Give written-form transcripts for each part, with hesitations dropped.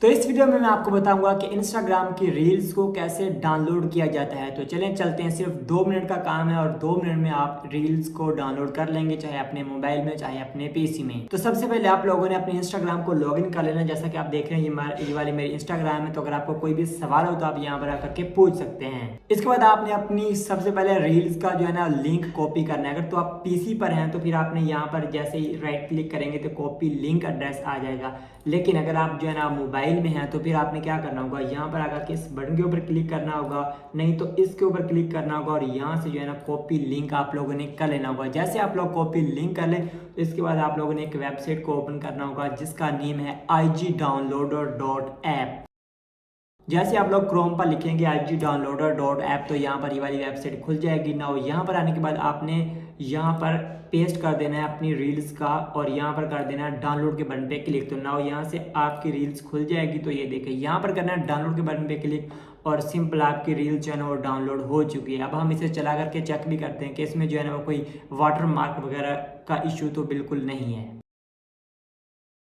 तो इस वीडियो में मैं आपको बताऊंगा कि इंस्टाग्राम की रील्स को कैसे डाउनलोड किया जाता है। तो चलें चलते हैं, सिर्फ 2 मिनट का काम है और 2 मिनट में आप रील्स को डाउनलोड कर लेंगे, चाहे अपने मोबाइल में चाहे अपने पीसी में। तो सबसे पहले आप लोगों ने अपने इंस्टाग्राम को लॉगिन कर लेना। जैसा कि आप देख रहे हैं ये वाली मेरी इंस्टाग्राम है। तो अगर आपको कोई भी सवाल हो तो आप यहाँ पर आकर के पूछ सकते हैं। इसके बाद आपने अपनी सबसे पहले रील्स का जो है ना लिंक कॉपी करना है। अगर तो आप पीसी पर हैं तो फिर आपने यहाँ पर जैसे ही राइट क्लिक करेंगे तो कॉपी लिंक एड्रेस आ जाएगा। लेकिन अगर आप जो है ना मोबाइल में हैं तो फिर आपने क्या करना होगा, यहाँ पर आकर के इस बटन के ऊपर क्लिक करना होगा, नहीं तो इसके ऊपर क्लिक करना होगा और यहाँ से जो है ना कॉपी लिंक आप लोगों ने कर लेना होगा। जैसे आप लोग कॉपी लिंक कर लें तो इसके बाद आप लोगों ने एक वेबसाइट को ओपन करना होगा जिसका नेम है igdownloader.app। जैसे आप लोग क्रोम पर लिखेंगे igdownloader.app तो यहाँ पर ये वाली वेबसाइट खुल जाएगी ना। यहाँ पर आने के बाद आपने यहाँ पर पेस्ट कर देना है अपनी रील्स का और यहाँ पर कर देना है डाउनलोड के बटन पे क्लिक। तो ना यहाँ से आपकी रील्स खुल जाएगी। तो ये देखिए यहाँ पर करना है डाउनलोड के बटन पे क्लिक और सिंपल आपकी रील्स जो है ना वो डाउनलोड हो चुकी है। अब हम इसे चला करके चेक भी करते हैं कि इसमें जो है ना वो कोई वाटर मार्क वगैरह का इशू तो बिल्कुल नहीं है।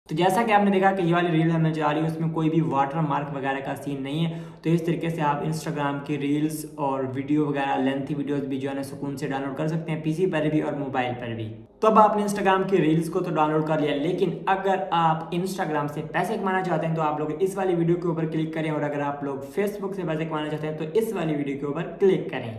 तो जैसा कि आपने देखा कि ये वाली रील हमें जा रही है उसमें कोई भी वाटर मार्क वगैरह का सीन नहीं है। तो इस तरीके से आप इंस्टाग्राम की रील्स और वीडियो वगैरह लेंथी वीडियोस भी जो है ना सुकून से डाउनलोड कर सकते हैं, पीसी पर भी और मोबाइल पर भी। तो अब आपने इंस्टाग्राम की रील्स को तो डाउनलोड कर लिया, लेकिन अगर आप इंस्टाग्राम से पैसे कमाना चाहते हैं तो आप लोग इस वाली वीडियो के ऊपर क्लिक करें और अगर आप लोग फेसबुक से पैसे कमाना चाहते हैं तो इस वाली वीडियो के ऊपर क्लिक करें।